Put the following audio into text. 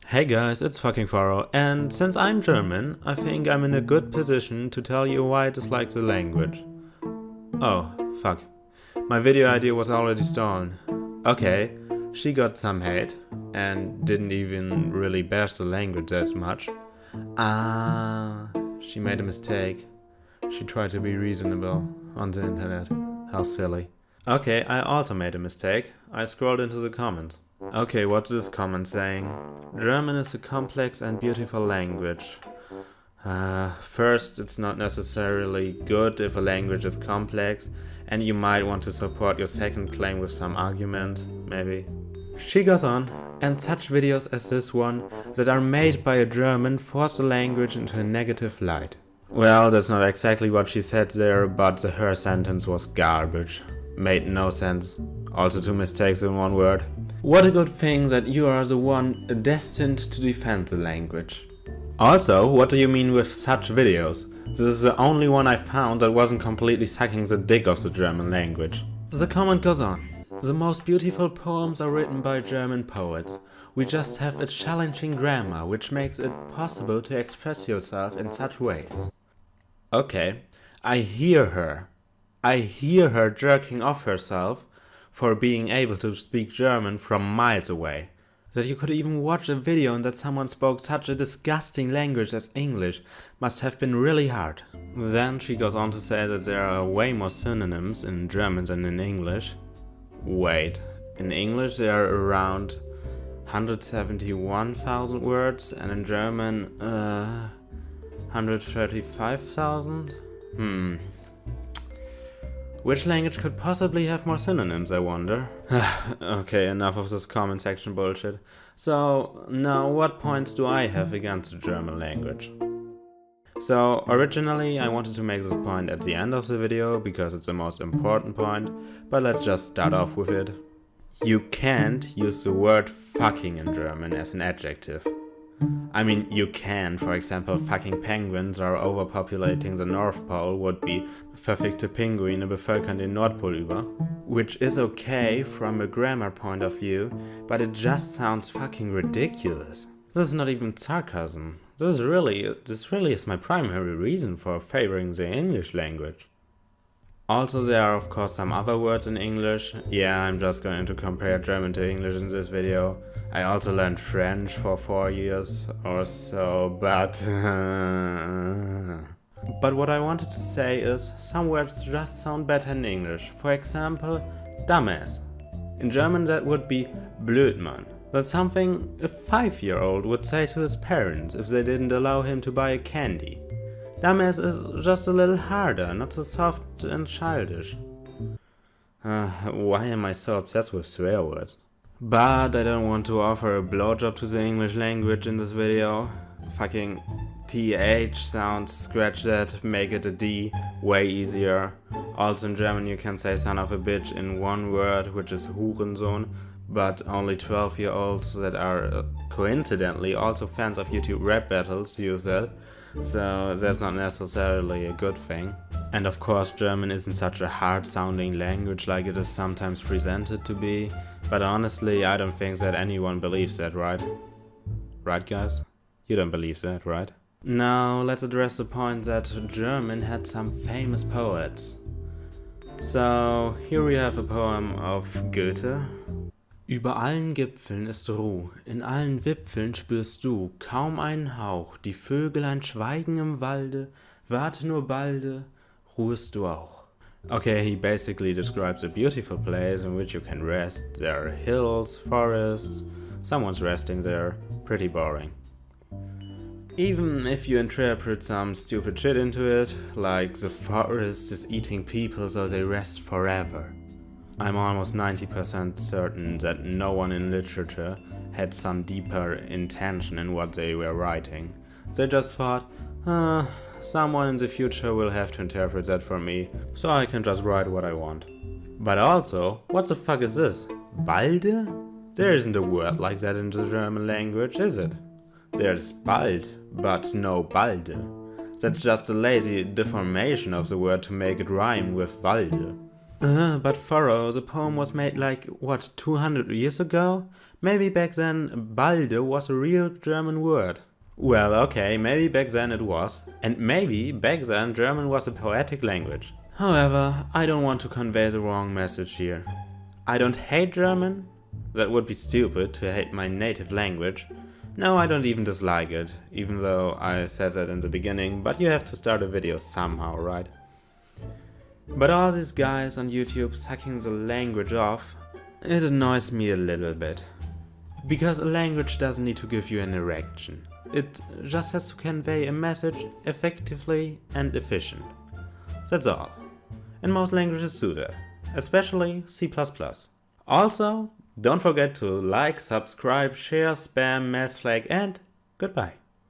Hey guys, it's fucking Faro, and since I'm German, I think I'm in a good position to tell you why I dislike the language. Oh, fuck. My video idea was already stolen. Okay, she got some hate, and didn't even really bash the language that much. She made a mistake. She tried to be reasonable on the internet. How silly. Okay, I also made a mistake. I scrolled into the comments. Okay, what's this comment saying? German is a complex and beautiful language. First, it's not necessarily good if a language is complex, and you might want to support your second claim with some argument, maybe. She goes on, and such videos as this one that are made by a German force the language into a negative light. Well, that's not exactly what she said there, but her sentence was garbage. Made no sense. Also two mistakes in one word. What a good thing that you are the one destined to defend the language. Also, what do you mean with such videos? This is the only one I found that wasn't completely sucking the dick of the German language. The comment goes on. The most beautiful poems are written by German poets. We just have a challenging grammar which makes it possible to express yourself in such ways. Okay, I hear her. I hear her jerking off herself for being able to speak German from miles away. That you could even watch a video and that someone spoke such a disgusting language as English must have been really hard. Then she goes on to say that there are way more synonyms in German than in English. Wait, in English there are around 171,000 words and in German 135,000? Which language could possibly have more synonyms, I wonder? Okay, enough of this comment section bullshit. So, now what points do I have against the German language? So, originally I wanted to make this point at the end of the video because it's the most important point, but let's just start off with it. You can't use the word fucking in German as an adjective. I mean, you can, for example, fucking penguins are overpopulating the North Pole would be verfickte Pinguine bevölkern den Nordpol über. Which is okay from a grammar point of view, but it just sounds fucking ridiculous. This is not even sarcasm. This really is my primary reason for favoring the English language. Also, there are of course some other words in English. Yeah, I'm just going to compare German to English in this video. I also learned French for 4 years or so, but what I wanted to say is, some words just sound better in English. For example, dumbass. In German that would be Blödmann. That's something a 5-year-old would say to his parents if they didn't allow him to buy a candy. Dumbass is just a little harder, not so soft and childish. Why am I so obsessed with swear words? But I don't want to offer a blowjob to the English language in this video. Fucking TH sounds, scratch that, make it a D, way easier. Also in German you can say son of a bitch in one word, which is Hurensohn, but only 12-year-olds that are coincidentally also fans of YouTube rap battles use that. So that's not necessarily a good thing. And of course German isn't such a hard-sounding language like it is sometimes presented to be, but honestly I don't think that anyone believes that, right? Right guys? You don't believe that, right? Now let's address the point that German had some famous poets. So here we have a poem of Goethe. Über allen Gipfeln ist Ruh, in allen Wipfeln spürst du kaum einen Hauch, die Vögelein schweigen im Walde, warte nur balde, ruhest du auch. Okay, he basically describes a beautiful place in which you can rest. There are hills, forests, someone's resting there, pretty boring. Even if you interpret some stupid shit into it, like the forest is eating people so they rest forever. I'm almost 90% certain that no one in literature had some deeper intention in what they were writing. They just thought, someone in the future will have to interpret that for me, so I can just write what I want. But also, what the fuck is this? Balde? There isn't a word like that in the German language, is it? There's bald, but no balde. That's just a lazy deformation of the word to make it rhyme with Walde. But Furrow, the poem was made like, what, 200 years ago? Maybe back then balde was a real German word. Well, okay, maybe back then it was. And maybe back then German was a poetic language. However, I don't want to convey the wrong message here. I don't hate German. That would be stupid to hate my native language. No, I don't even dislike it, even though I said that in the beginning, but you have to start a video somehow, right? But all these guys on YouTube sucking the language off, it annoys me a little bit. Because a language doesn't need to give you an erection. It just has to convey a message effectively and efficient. That's all. And most languages do that, especially C++. Also, don't forget to like, subscribe, share, spam, mass flag, and goodbye.